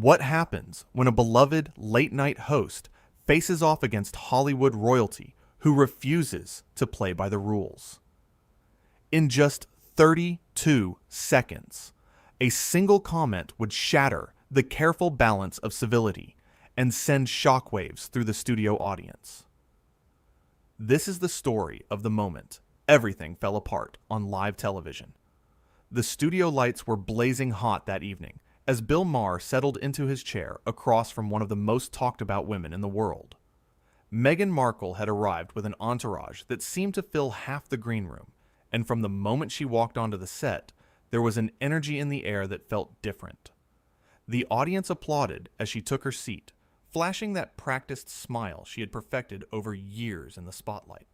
What happens when a beloved late-night host faces off against Hollywood royalty who refuses to play by the rules? In just 32 seconds, a single comment would shatter the careful balance of civility and send shockwaves through the studio audience. This is the story of the moment everything fell apart on live television. The studio lights were blazing hot that evening as Bill Maher settled into his chair across from one of the most talked about women in the world. Meghan Markle had arrived with an entourage that seemed to fill half the green room, and from the moment she walked onto the set, there was an energy in the air that felt different. The audience applauded as she took her seat, flashing that practiced smile she had perfected over years in the spotlight.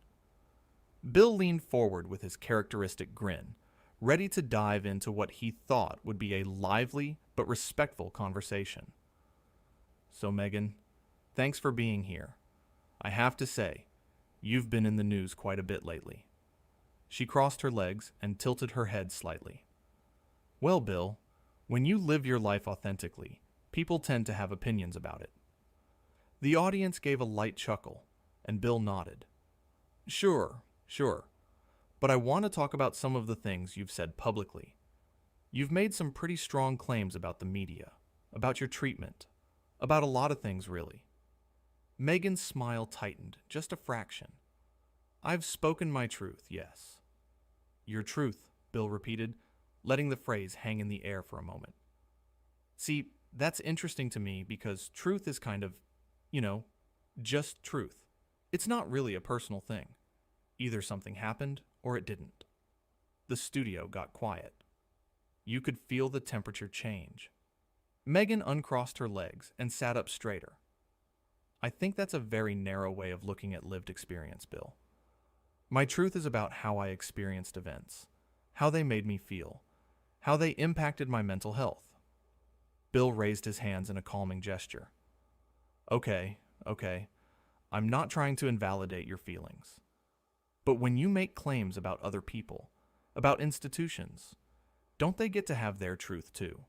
Bill leaned forward with his characteristic grin, ready to dive into what he thought would be a lively but respectful conversation. "So, Meghan, thanks for being here. I have to say, you've been in the news quite a bit lately." She crossed her legs and tilted her head slightly. "Well, Bill, when you live your life authentically, people tend to have opinions about it." The audience gave a light chuckle, and Bill nodded. Sure. But I want to talk about some of the things you've said publicly. You've made some pretty strong claims about the media, about your treatment, about a lot of things, really." Meghan's smile tightened just a fraction. "I've spoken my truth, yes." "Your truth," Bill repeated, letting the phrase hang in the air for a moment. "See, that's interesting to me because truth is kind of, just truth. It's not really a personal thing. Either something happened or it didn't." The studio got quiet. You could feel the temperature change. Meghan uncrossed her legs and sat up straighter. "I think that's a very narrow way of looking at lived experience, Bill. My truth is about how I experienced events, how they made me feel, how they impacted my mental health." Bill raised his hands in a calming gesture. Okay. I'm not trying to invalidate your feelings. But when you make claims about other people, about institutions, don't they get to have their truth too?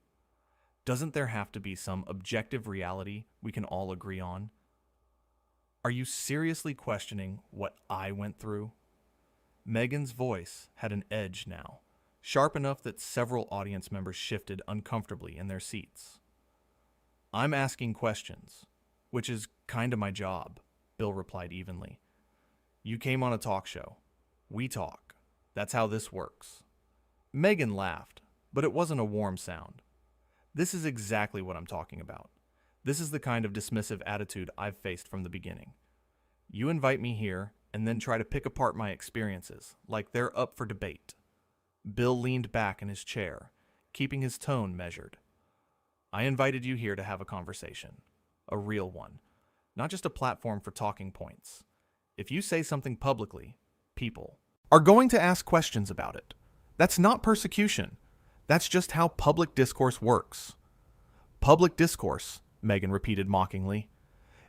Doesn't there have to be some objective reality we can all agree on? Are you seriously questioning what I went through? Meghan's voice had an edge now, sharp enough that several audience members shifted uncomfortably in their seats. "I'm asking questions, which is kind of my job," Bill replied evenly. "You came on a talk show. We talk. That's how this works." Meghan laughed, but it wasn't a warm sound. "This is exactly what I'm talking about. This is the kind of dismissive attitude I've faced from the beginning. You invite me here and then try to pick apart my experiences, like they're up for debate." Bill leaned back in his chair, keeping his tone measured. "I invited you here to have a conversation. A real one. Not just a platform for talking points. If you say something publicly, people are going to ask questions about it. That's not persecution. That's just how public discourse works." "Public discourse," Meghan repeated mockingly.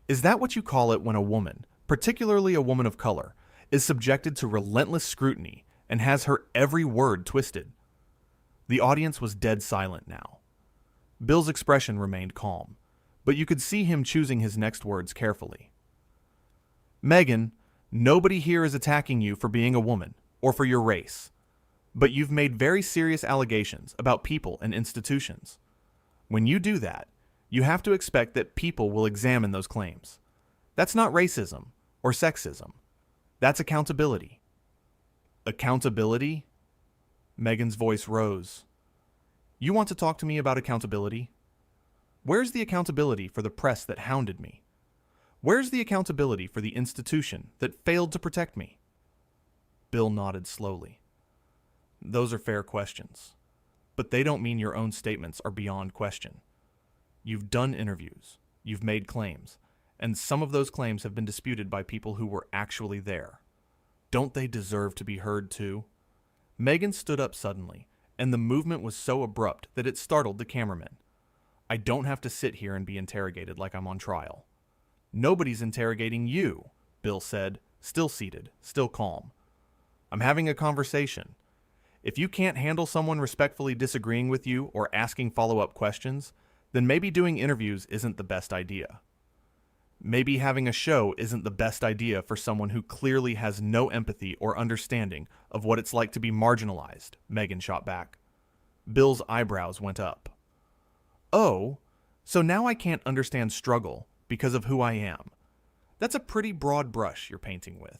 "Is that what you call it when a woman, particularly a woman of color, is subjected to relentless scrutiny and has her every word twisted?" The audience was dead silent now. Bill's expression remained calm, but you could see him choosing his next words carefully. "Meghan, nobody here is attacking you for being a woman or for your race, but you've made very serious allegations about people and institutions. When you do that, you have to expect that people will examine those claims. That's not racism or sexism. That's accountability." "Accountability?" Meghan's voice rose. "You want to talk to me about accountability? Where's the accountability for the press that hounded me? Where's the accountability for the institution that failed to protect me?" Bill nodded slowly. "Those are fair questions, but they don't mean your own statements are beyond question. You've done interviews, you've made claims, and some of those claims have been disputed by people who were actually there. Don't they deserve to be heard too?" Meghan stood up suddenly, and the movement was so abrupt that it startled the cameramen. "I don't have to sit here and be interrogated like I'm on trial." "Nobody's interrogating you," Bill said, still seated, still calm. "I'm having a conversation. If you can't handle someone respectfully disagreeing with you or asking follow-up questions, then maybe doing interviews isn't the best idea. Maybe having a show isn't the best idea for someone who clearly has no empathy or understanding of what it's like to be marginalized, Meghan shot back. Bill's eyebrows went up. Oh, so now I can't understand struggle because of who I am. That's a pretty broad brush you're painting with.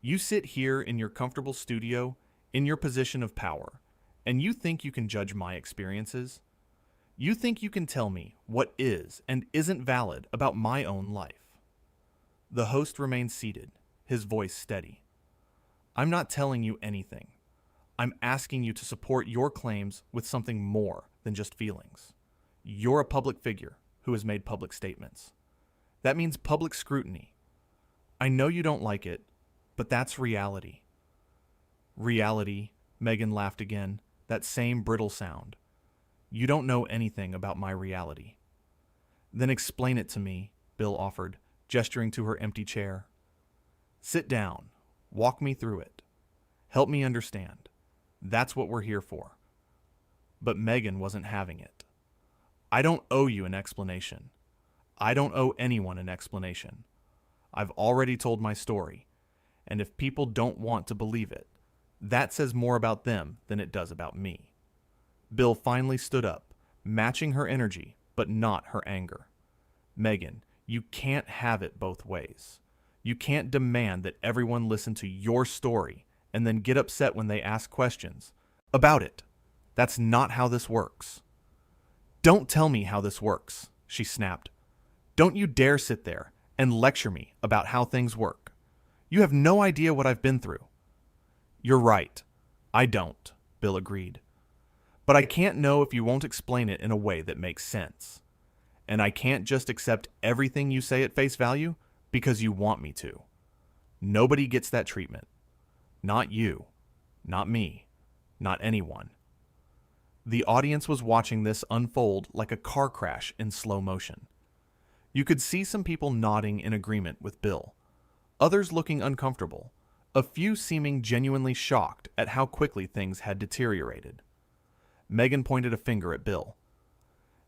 You sit here in your comfortable studio, in your position of power, and you think you can judge my experiences? You think you can tell me what is and isn't valid about my own life? The host remained seated, his voice steady. I'm not telling you anything. I'm asking you to support your claims with something more than just feelings. You're a public figure who has made public statements. That means public scrutiny. I know you don't like it, but that's reality. Reality, Meghan laughed again, that same brittle sound. You don't know anything about my reality. Then explain it to me, Bill offered, gesturing to her empty chair. Sit down. Walk me through it. Help me understand. That's what we're here for. But Meghan wasn't having it. I don't owe you an explanation. I don't owe anyone an explanation. I've already told my story, and if people don't want to believe it, that says more about them than it does about me. Bill finally stood up, matching her energy, but not her anger. Meghan, you can't have it both ways. You can't demand that everyone listen to your story and then get upset when they ask questions about it. That's not how this works. Don't tell me how this works, she snapped. Don't you dare sit there and lecture me about how things work. You have no idea what I've been through. You're right. I don't, Bill agreed. But I can't know if you won't explain it in a way that makes sense. And I can't just accept everything you say at face value because you want me to. Nobody gets that treatment. Not you. Not me. Not anyone. The audience was watching this unfold like a car crash in slow motion. You could see some people nodding in agreement with Bill, others looking uncomfortable, a few seeming genuinely shocked at how quickly things had deteriorated. Meghan pointed a finger at Bill.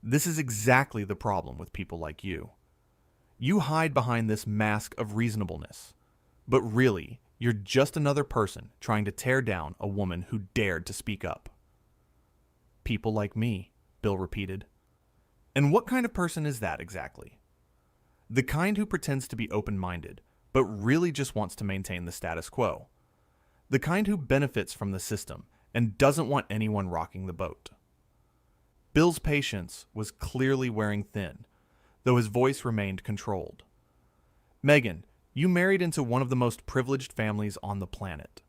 This is exactly the problem with people like you. You hide behind this mask of reasonableness, but really, you're just another person trying to tear down a woman who dared to speak up. People like me, Bill repeated. And what kind of person is that exactly? The kind who pretends to be open-minded, but really just wants to maintain the status quo. The kind who benefits from the system and doesn't want anyone rocking the boat. Bill's patience was clearly wearing thin, though his voice remained controlled. Meghan, you married into one of the most privileged families on the planet.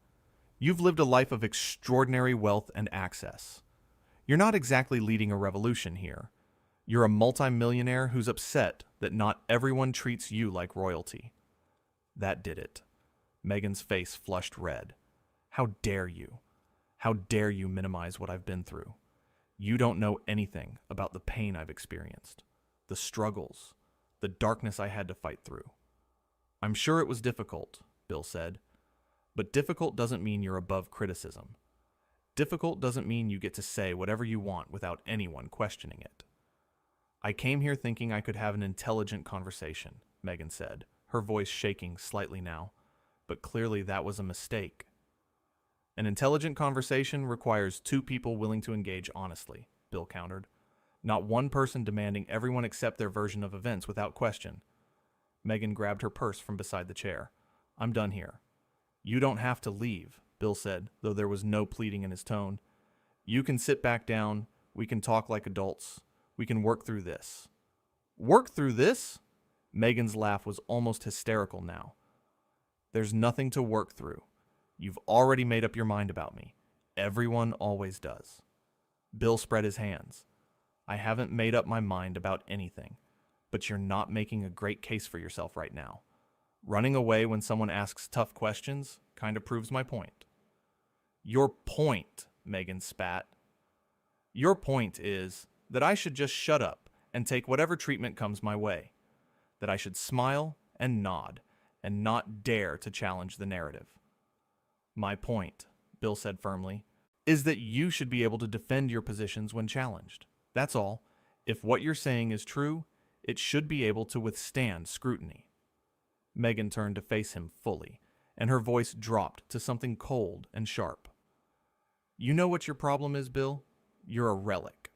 You've lived a life of extraordinary wealth and access. You're not exactly leading a revolution here. You're a multimillionaire who's upset that not everyone treats you like royalty. That did it. Meghan's face flushed red. How dare you? How dare you minimize what I've been through? You don't know anything about the pain I've experienced, the struggles, the darkness I had to fight through. I'm sure it was difficult, Bill said, but difficult doesn't mean you're above criticism. Difficult doesn't mean you get to say whatever you want without anyone questioning it. I came here thinking I could have an intelligent conversation, Meghan said, her voice shaking slightly now, but clearly that was a mistake. An intelligent conversation requires two people willing to engage honestly, Bill countered. Not one person demanding everyone accept their version of events without question. Meghan grabbed her purse from beside the chair. I'm done here. You don't have to leave, Bill said, though there was no pleading in his tone. You can sit back down. We can talk like adults. We can work through this. Work through this? Meghan's laugh was almost hysterical now. There's nothing to work through. You've already made up your mind about me. Everyone always does. Bill spread his hands. I haven't made up my mind about anything, but you're not making a great case for yourself right now. Running away when someone asks tough questions kind of proves my point. Your point, Meghan spat. Your point is that I should just shut up and take whatever treatment comes my way. That I should smile and nod and not dare to challenge the narrative. My point, Bill said firmly, is that you should be able to defend your positions when challenged. That's all. If what you're saying is true, it should be able to withstand scrutiny. Meghan turned to face him fully, and her voice dropped to something cold and sharp. You know what your problem is, Bill? You're a relic.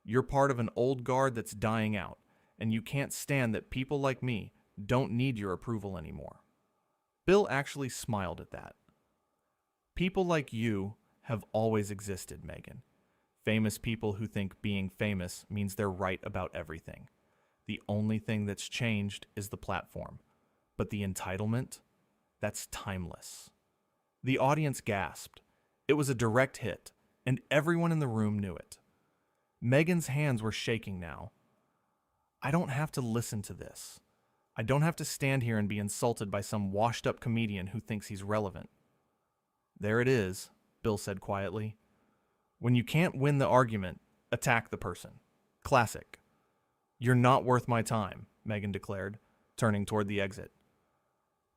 You're part of an old guard that's dying out, and you can't stand that people like me don't need your approval anymore. Bill actually smiled at that. People like you have always existed, Meghan. Famous people who think being famous means they're right about everything. The only thing that's changed is the platform. But the entitlement? That's timeless. The audience gasped. It was a direct hit, and everyone in the room knew it. Meghan's hands were shaking now. I don't have to listen to this. I don't have to stand here and be insulted by some washed-up comedian who thinks he's relevant. There it is, Bill said quietly. When you can't win the argument, attack the person. Classic. You're not worth my time, Meghan declared, turning toward the exit.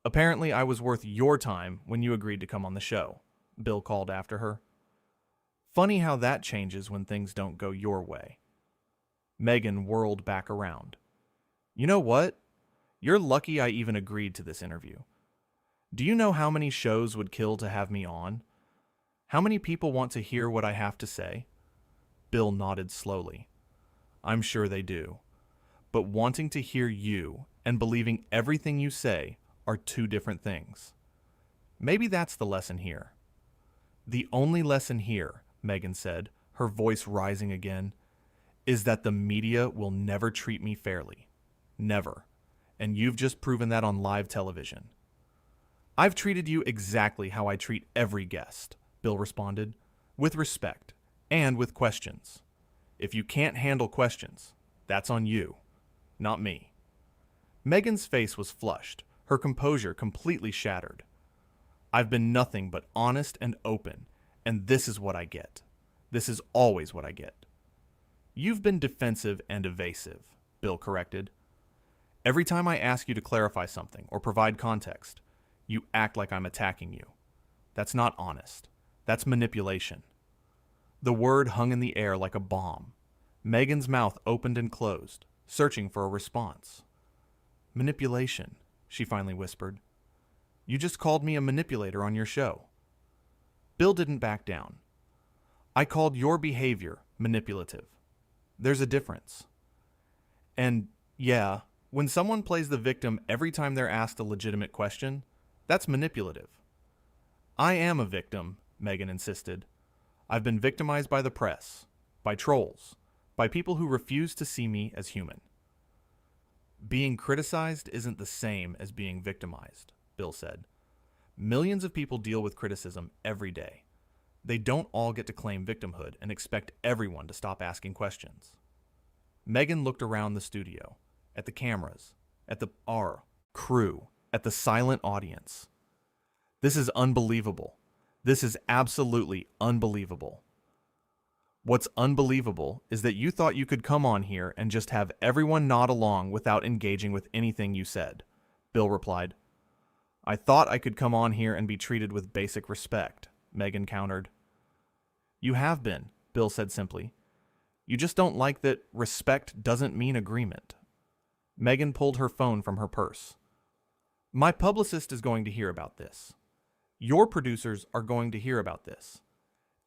Apparently I was worth your time when you agreed to come on the show, Bill called after her. Funny how that changes when things don't go your way. Meghan whirled back around. You know what? You're lucky I even agreed to this interview. Do you know how many shows would kill to have me on? How many people want to hear what I have to say? Bill nodded slowly. I'm sure they do. But wanting to hear you and believing everything you say are two different things. Maybe that's the lesson here. The only lesson here, Meghan said, her voice rising again, is that the media will never treat me fairly. Never. And you've just proven that on live television. I've treated you exactly how I treat every guest, Bill responded, with respect and with questions. If you can't handle questions, that's on you, not me. Meghan's face was flushed, her composure completely shattered. I've been nothing but honest and open, and this is what I get. This is always what I get. You've been defensive and evasive, Bill corrected. Every time I ask you to clarify something or provide context, you act like I'm attacking you. That's not honest. That's manipulation. The word hung in the air like a bomb. Meghan's mouth opened and closed, searching for a response. Manipulation, she finally whispered. You just called me a manipulator on your show. Bill didn't back down. I called your behavior manipulative. There's a difference. And yeah, when someone plays the victim every time they're asked a legitimate question, that's manipulative. I am a victim, Meghan insisted. I've been victimized by the press, by trolls, by people who refuse to see me as human. Being criticized isn't the same as being victimized, Bill said. Millions of people deal with criticism every day. They don't all get to claim victimhood and expect everyone to stop asking questions. Meghan looked around the studio, at the cameras, at our crew, at the silent audience. This is unbelievable. This is absolutely unbelievable. What's unbelievable is that you thought you could come on here and just have everyone nod along without engaging with anything you said, Bill replied. I thought I could come on here and be treated with basic respect, Meghan countered. You have been, Bill said simply. You just don't like that respect doesn't mean agreement. Meghan pulled her phone from her purse. My publicist is going to hear about this. Your producers are going to hear about this.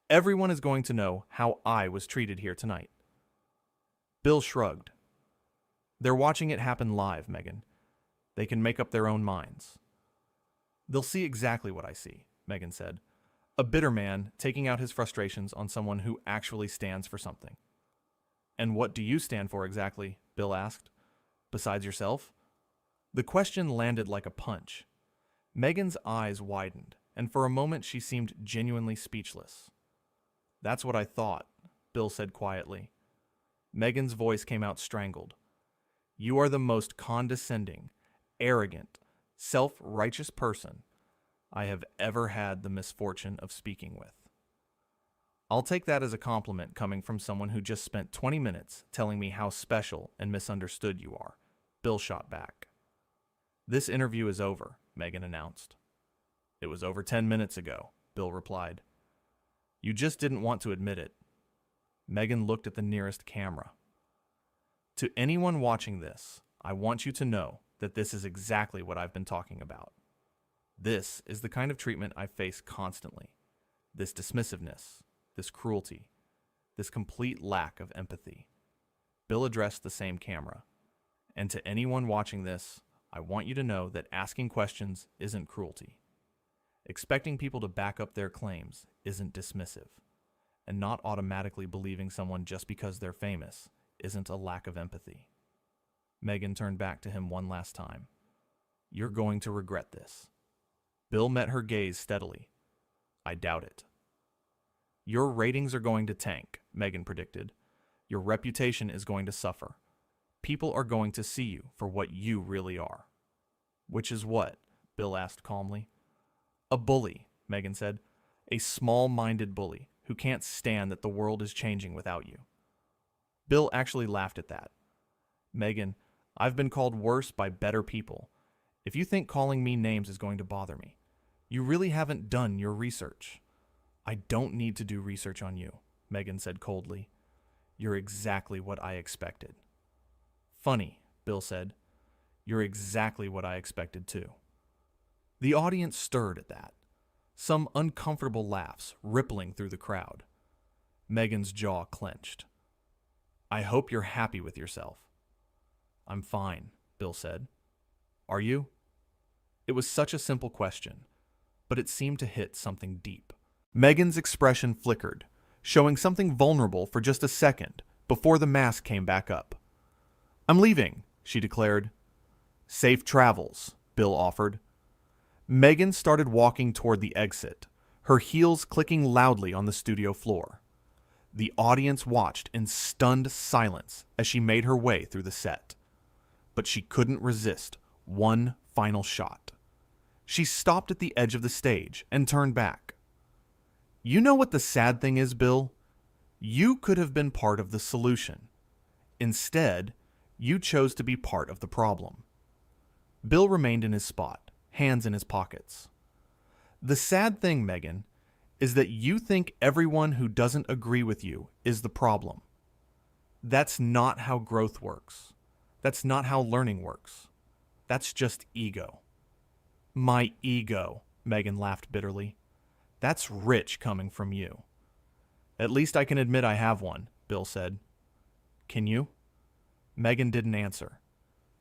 Everyone is going to know how I was treated here tonight. Bill shrugged. They're watching it happen live, Meghan. They can make up their own minds. They'll see exactly what I see, Meghan said. A bitter man taking out his frustrations on someone who actually stands for something. And what do you stand for exactly? Bill asked. Besides yourself? The question landed like a punch. Meghan's eyes widened, and for a moment she seemed genuinely speechless. That's what I thought, Bill said quietly. Meghan's voice came out strangled. You are the most condescending, arrogant, self-righteous person I have ever had the misfortune of speaking with. I'll take that as a compliment coming from someone who just spent 20 minutes telling me how special and misunderstood you are, Bill shot back. This interview is over, Meghan announced. It was over 10 minutes ago, Bill replied. You just didn't want to admit it. Meghan looked at the nearest camera. To anyone watching this, I want you to know that this is exactly what I've been talking about. This is the kind of treatment I face constantly. This dismissiveness, this cruelty, this complete lack of empathy. Bill addressed the same camera. And to anyone watching this, I want you to know that asking questions isn't cruelty. Expecting people to back up their claims isn't dismissive. And not automatically believing someone just because they're famous isn't a lack of empathy. Meghan turned back to him one last time. You're going to regret this. Bill met her gaze steadily. I doubt it. Your ratings are going to tank, Meghan predicted. Your reputation is going to suffer. People are going to see you for what you really are. Which is what? Bill asked calmly. A bully, Meghan said. A small-minded bully who can't stand that the world is changing without you. Bill actually laughed at that. Meghan, I've been called worse by better people. If you think calling me names is going to bother me, you really haven't done your research. I don't need to do research on you, Meghan said coldly. You're exactly what I expected. Funny, Bill said. You're exactly what I expected too. The audience stirred at that. Some uncomfortable laughs rippling through the crowd. Meghan's jaw clenched. I hope you're happy with yourself. I'm fine, Bill said. Are you? It was such a simple question, but it seemed to hit something deep. Meghan's expression flickered, showing something vulnerable for just a second before the mask came back up. I'm leaving, she declared. Safe travels, Bill offered. Meghan started walking toward the exit, her heels clicking loudly on the studio floor. The audience watched in stunned silence as she made her way through the set. But she couldn't resist one final shot. She stopped at the edge of the stage and turned back. You know what the sad thing is, Bill? You could have been part of the solution. Instead, you chose to be part of the problem. Bill remained in his spot, hands in his pockets. The sad thing, Meghan, is that you think everyone who doesn't agree with you is the problem. That's not how growth works. That's not how learning works. That's just ego. My ego, Meghan laughed bitterly. That's rich coming from you. At least I can admit I have one, Bill said. Can you? Meghan didn't answer.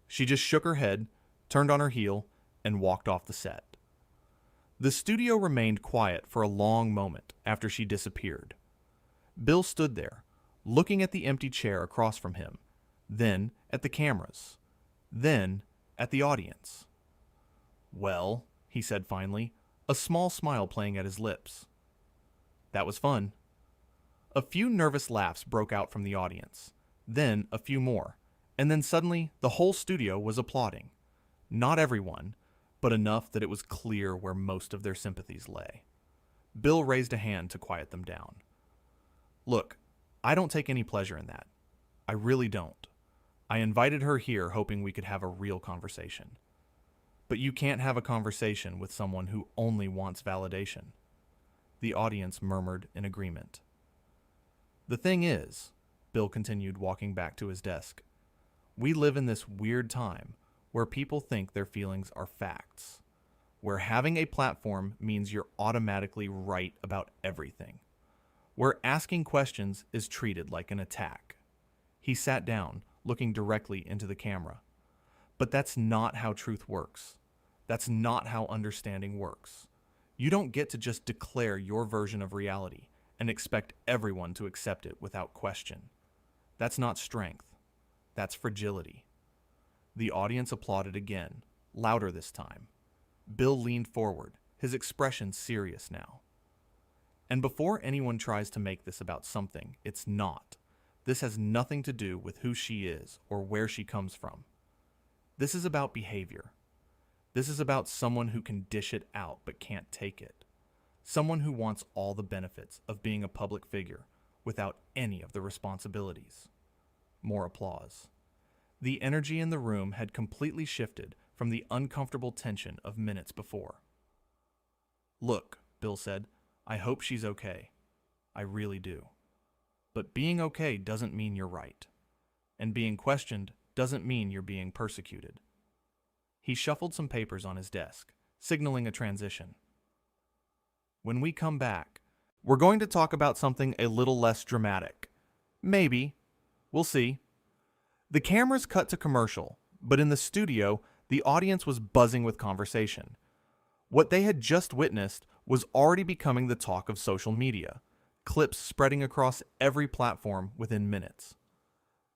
She just shook her head, turned on her heel, and walked off the set. The studio remained quiet for a long moment after she disappeared. Bill stood there, looking at the empty chair across from him, then at the cameras, then at the audience. Well, he said finally, a small smile playing at his lips. That was fun. A few nervous laughs broke out from the audience, then a few more, and then suddenly the whole studio was applauding. Not everyone, but enough that it was clear where most of their sympathies lay. Bill raised a hand to quiet them down. Look, I don't take any pleasure in that. I really don't. I invited her here hoping we could have a real conversation. But you can't have a conversation with someone who only wants validation. The audience murmured in agreement. The thing is, Bill continued walking back to his desk, we live in this weird time where people think their feelings are facts, where having a platform means you're automatically right about everything, where asking questions is treated like an attack. He sat down, looking directly into the camera. But that's not how truth works. That's not how understanding works. You don't get to just declare your version of reality and expect everyone to accept it without question. That's not strength. That's fragility. The audience applauded again, louder this time. Bill leaned forward, his expression serious now. And before anyone tries to make this about something, it's not. This has nothing to do with who she is or where she comes from. This is about behavior. This is about someone who can dish it out but can't take it. Someone who wants all the benefits of being a public figure without any of the responsibilities. More applause. The energy in the room had completely shifted from the uncomfortable tension of minutes before. Look, Bill said, I hope she's okay. I really do. But being okay doesn't mean you're right. And being questioned doesn't mean you're being persecuted. He shuffled some papers on his desk, signaling a transition. When we come back, we're going to talk about something a little less dramatic. Maybe. We'll see. The cameras cut to commercial, but in the studio, the audience was buzzing with conversation. What they had just witnessed was already becoming the talk of social media, clips spreading across every platform within minutes.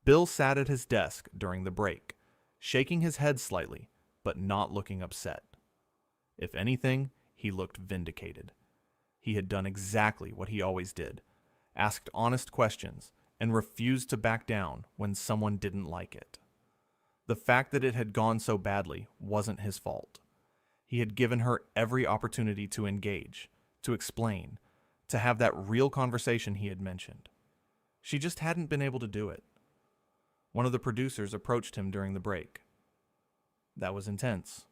Bill sat at his desk during the break, shaking his head slightly, but not looking upset. If anything, he looked vindicated. He had done exactly what he always did, asked honest questions, and refused to back down when someone didn't like it. The fact that it had gone so badly wasn't his fault. He had given her every opportunity to engage, to explain, to have that real conversation he had mentioned. She just hadn't been able to do it. One of the producers approached him during the break. That was intense.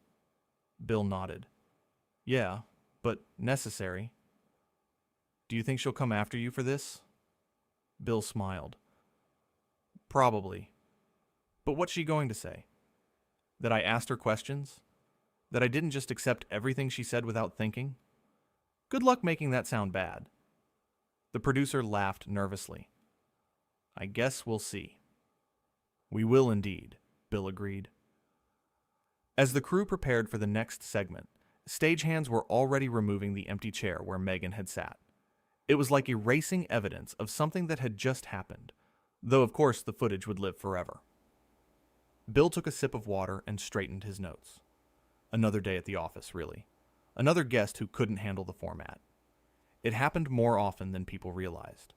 Bill nodded. Yeah, but necessary. Do you think she'll come after you for this? Bill smiled. Probably. But what's she going to say? That I asked her questions? That I didn't just accept everything she said without thinking? Good luck making that sound bad. The producer laughed nervously. I guess we'll see. We will indeed, Bill agreed. As the crew prepared for the next segment, stagehands were already removing the empty chair where Meghan had sat. It was like erasing evidence of something that had just happened, though of course the footage would live forever. Bill took a sip of water and straightened his notes. Another day at the office, really. Another guest who couldn't handle the format. It happened more often than people realized.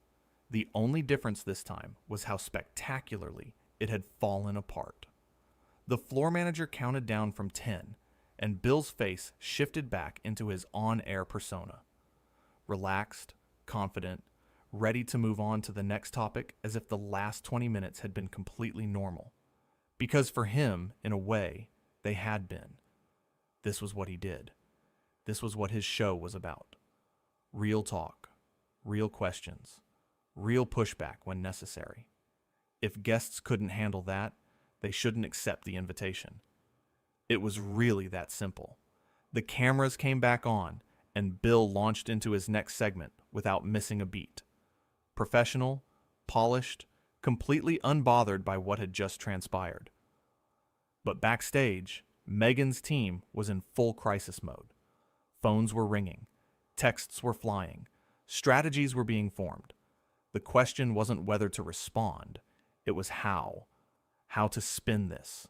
The only difference this time was how spectacularly it had fallen apart. The floor manager counted down from 10, and Bill's face shifted back into his on-air persona. Relaxed, confident, ready to move on to the next topic as if the last 20 minutes had been completely normal. Because for him, in a way, they had been. This was what he did. This was what his show was about. Real talk, real questions, real pushback when necessary. If guests couldn't handle that, they shouldn't accept the invitation. It was really that simple. The cameras came back on, and Bill launched into his next segment without missing a beat. Professional, polished, completely unbothered by what had just transpired. But backstage, Meghan's team was in full crisis mode. Phones were ringing, texts were flying, strategies were being formed. The question wasn't whether to respond, it was how. How to spin this,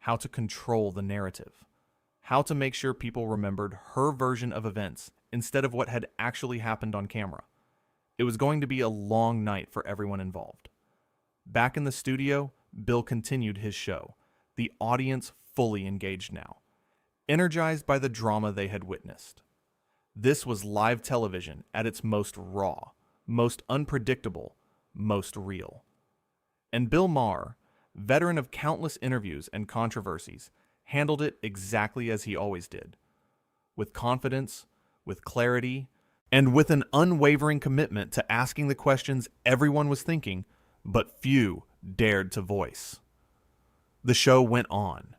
how to control the narrative, how to make sure people remembered her version of events instead of what had actually happened on camera. It was going to be a long night for everyone involved. Back in the studio, Bill continued his show, the audience fully engaged now, energized by the drama they had witnessed. This was live television at its most raw, most unpredictable, most real. And Bill Maher, veteran of countless interviews and controversies, handled it exactly as he always did. With confidence, with clarity, and with an unwavering commitment to asking the questions everyone was thinking, but few dared to voice. The show went on,